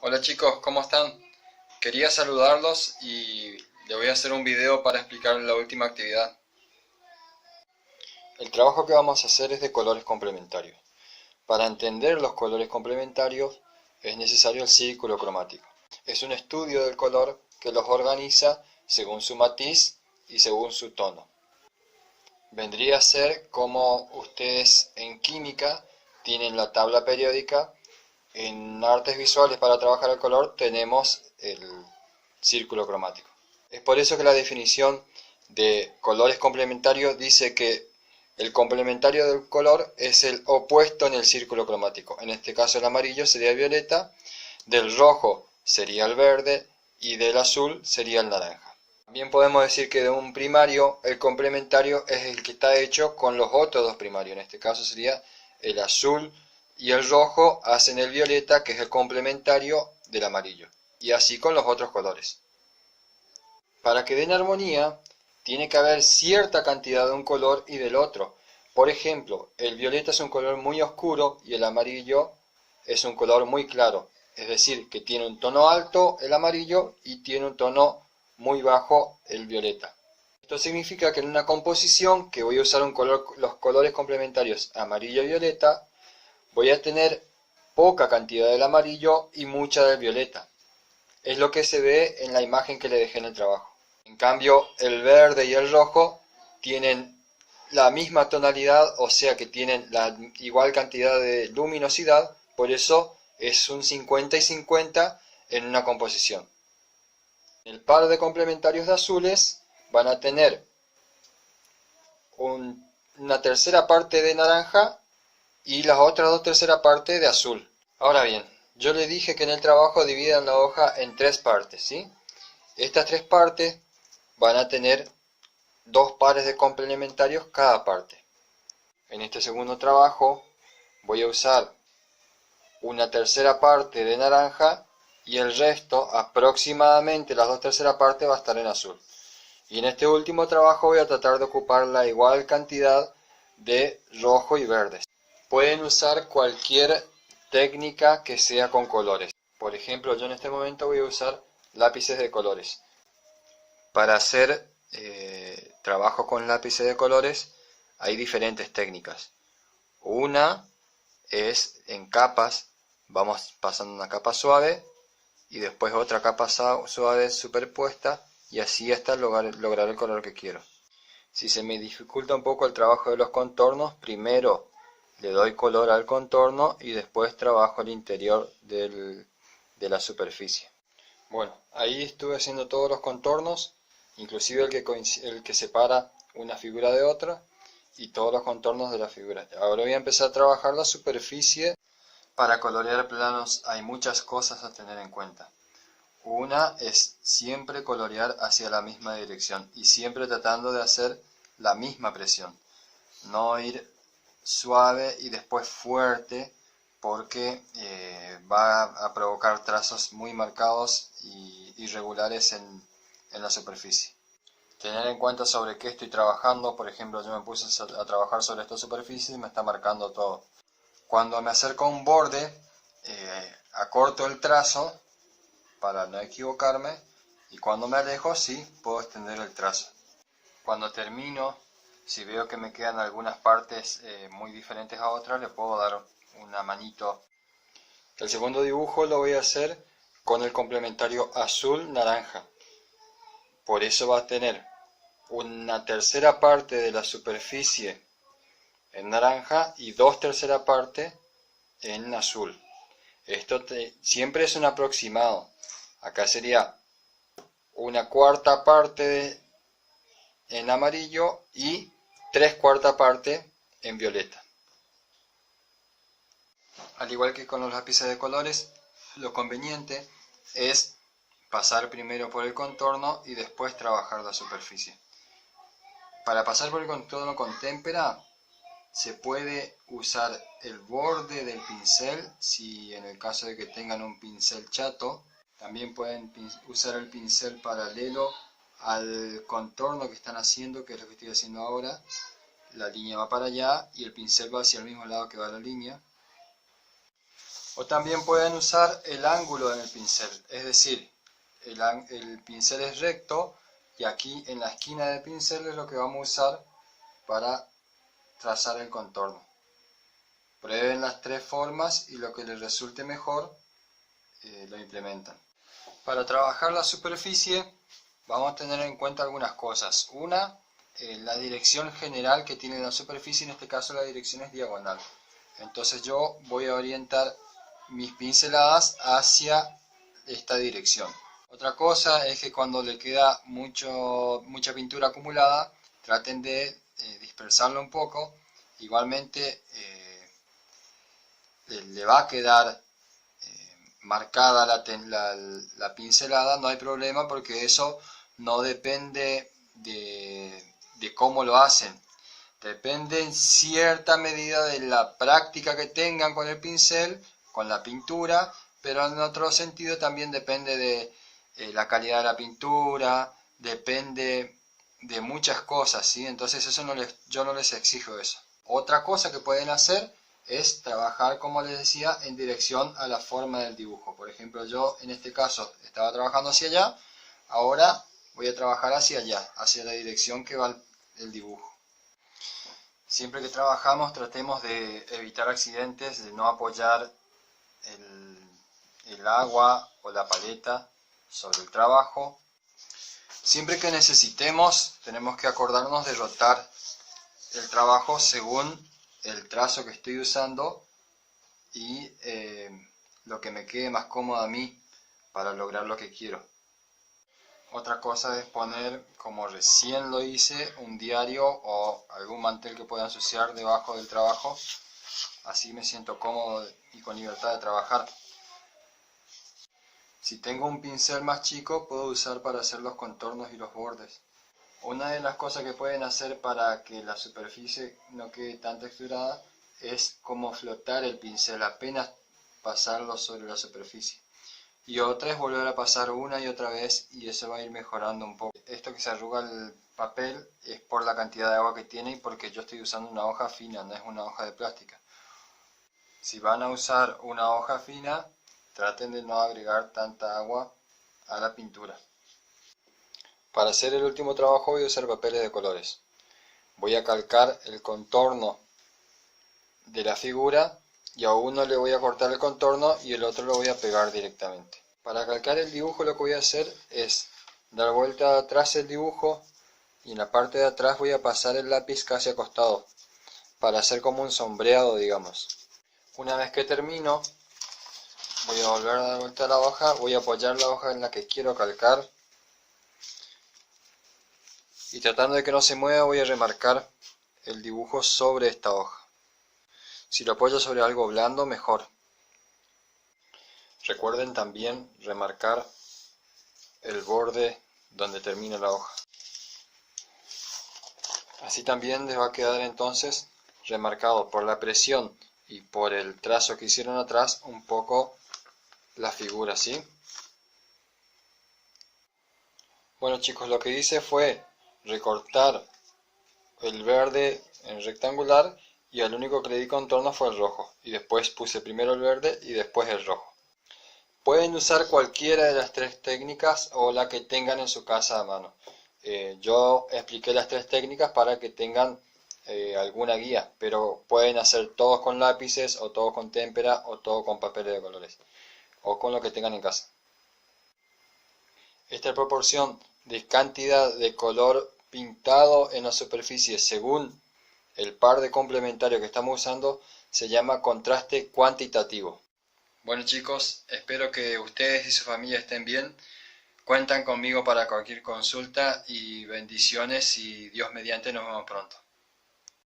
Hola chicos, ¿cómo están? Quería saludarlos y le voy a hacer un video para explicar la última actividad. El trabajo que vamos a hacer es de colores complementarios. Para entender los colores complementarios es necesario el círculo cromático. Es un estudio del color que los organiza según su matiz y según su tono. Vendría a ser como ustedes en química tienen la tabla periódica. En artes visuales para trabajar el color tenemos el círculo cromático. Es por eso que la definición de colores complementarios dice que el complementario del color es el opuesto en el círculo cromático. En este caso el amarillo sería el violeta, del rojo sería el verde y del azul sería el naranja. También podemos decir que de un primario el complementario es el que está hecho con los otros dos primarios. En este caso sería el azul y el rojo hacen el violeta, que es el complementario del amarillo. Y así con los otros colores. Para que den armonía, tiene que haber cierta cantidad de un color y del otro. Por ejemplo, el violeta es un color muy oscuro y el amarillo es un color muy claro. Es decir, que tiene un tono alto el amarillo y tiene un tono muy bajo el violeta. Esto significa que en una composición que voy a usar los colores complementarios amarillo y violeta, voy a tener poca cantidad del amarillo y mucha del violeta. Es lo que se ve en la imagen que le dejé en el trabajo. En cambio, el verde y el rojo tienen la misma tonalidad, o sea que tienen la igual cantidad de luminosidad, por eso es un 50 y 50 en una composición. El par de complementarios de azules van a tener una tercera parte de naranja y las otras dos terceras partes de azul. Ahora bien, yo le dije que en el trabajo dividan la hoja en tres partes, ¿sí? Estas tres partes van a tener dos pares de complementarios cada parte. En este segundo trabajo voy a usar una tercera parte de naranja y el resto, aproximadamente las dos terceras partes, va a estar en azul. Y en este último trabajo voy a tratar de ocupar la igual cantidad de rojo y verde. Pueden usar cualquier técnica que sea con colores. Por ejemplo, yo en este momento voy a usar lápices de colores. Para hacer trabajo con lápices de colores hay diferentes técnicas. Una es en capas, vamos pasando una capa suave y después otra capa suave superpuesta y así hasta lograr el color que quiero. Si se me dificulta un poco el trabajo de los contornos, primero le doy color al contorno y después trabajo el interior de la superficie. Bueno, ahí estuve haciendo todos los contornos, inclusive el que separa una figura de otra y todos los contornos de la figura. Ahora voy a empezar a trabajar la superficie. Para colorear planos hay muchas cosas a tener en cuenta. Una es siempre colorear hacia la misma dirección y siempre tratando de hacer la misma presión. No ir suave y después fuerte porque va a provocar trazos muy marcados y irregulares en la superficie. Tener en cuenta sobre qué estoy trabajando. Por ejemplo, yo me puse a trabajar sobre esta superficie y me está marcando todo. Cuando me acerco a un borde, acorto el trazo para no equivocarme, y cuando me alejo sí puedo extender el trazo. Cuando termino, si veo que me quedan algunas partes muy diferentes a otras, le puedo dar una manito. El segundo dibujo lo voy a hacer con el complementario azul-naranja. Por eso va a tener una tercera parte de la superficie en naranja y dos terceras partes en azul. Esto siempre es un aproximado. Acá sería una cuarta parte en amarillo y tres cuartas partes en violeta. Al igual que con los lápices de colores, lo conveniente es pasar primero por el contorno y después trabajar la superficie. Para pasar por el contorno con témpera se puede usar el borde del pincel, si en el caso de que tengan un pincel chato. También pueden usar el pincel paralelo al contorno que están haciendo, que es lo que estoy haciendo ahora. La línea va para allá y el pincel va hacia el mismo lado que va la línea. O también pueden usar el ángulo en el pincel, es decir, el pincel es recto y aquí en la esquina del pincel es lo que vamos a usar para trazar el contorno. Prueben las tres formas y lo que les resulte mejor lo implementan. Para trabajar la superficie vamos a tener en cuenta algunas cosas. Una, la dirección general que tiene la superficie, en este caso la dirección es diagonal. Entonces yo voy a orientar mis pinceladas hacia esta dirección. Otra cosa es que cuando le queda mucha pintura acumulada, traten de dispersarlo un poco. Igualmente le va a quedar marcada la pincelada, no hay problema porque eso no depende de cómo lo hacen. Depende en cierta medida de la práctica que tengan con el pincel, con la pintura, pero en otro sentido también depende de la calidad de la pintura, depende de muchas cosas, ¿sí? Entonces eso yo no les exijo eso. Otra cosa que pueden hacer es trabajar, como les decía, en dirección a la forma del dibujo. Por ejemplo, yo en este caso estaba trabajando hacia allá, ahora voy a trabajar hacia allá, hacia la dirección que va el dibujo. Siempre que trabajamos tratemos de evitar accidentes, de no apoyar el agua o la paleta sobre el trabajo. Siempre que necesitemos tenemos que acordarnos de rotar el trabajo según el trazo que estoy usando y lo que me quede más cómodo a mí para lograr lo que quiero. Otra cosa es poner, como recién lo hice, un diario o algún mantel que pueda ensuciar debajo del trabajo. Así me siento cómodo y con libertad de trabajar. Si tengo un pincel más chico, puedo usar para hacer los contornos y los bordes. Una de las cosas que pueden hacer para que la superficie no quede tan texturada es como flotar el pincel, apenas pasarlo sobre la superficie. Y otra es volver a pasar una y otra vez y eso va a ir mejorando un poco. Esto que se arruga el papel es por la cantidad de agua que tiene y porque yo estoy usando una hoja fina, no es una hoja de plástica. Si van a usar una hoja fina, traten de no agregar tanta agua a la pintura. Para hacer el último trabajo voy a usar papeles de colores. Voy a calcar el contorno de la figura y a uno le voy a cortar el contorno y el otro lo voy a pegar directamente. Para calcar el dibujo lo que voy a hacer es dar vuelta atrás el dibujo y en la parte de atrás voy a pasar el lápiz casi acostado para hacer como un sombreado, digamos. Una vez que termino voy a volver a dar vuelta a la hoja, voy a apoyar la hoja en la que quiero calcar y tratando de que no se mueva voy a remarcar el dibujo sobre esta hoja. Si lo apoyo sobre algo blando, mejor. Recuerden también remarcar el borde donde termina la hoja. Así también les va a quedar entonces remarcado por la presión y por el trazo que hicieron atrás un poco la figura, ¿sí? Bueno chicos, lo que hice fue recortar el verde en rectangular y al único que le di contorno fue el rojo y después puse primero el verde y después el rojo. Pueden usar cualquiera de las tres técnicas o la que tengan en su casa a mano. Yo expliqué las tres técnicas para que tengan alguna guía, pero pueden hacer todos con lápices o todos con témpera o todo con papeles de colores o con lo que tengan en casa. Esta proporción de cantidad de color pintado en la superficie según el par de complementario que estamos usando se llama contraste cuantitativo. Bueno chicos, espero que ustedes y su familia estén bien. Cuentan conmigo para cualquier consulta y bendiciones y Dios mediante nos vemos pronto.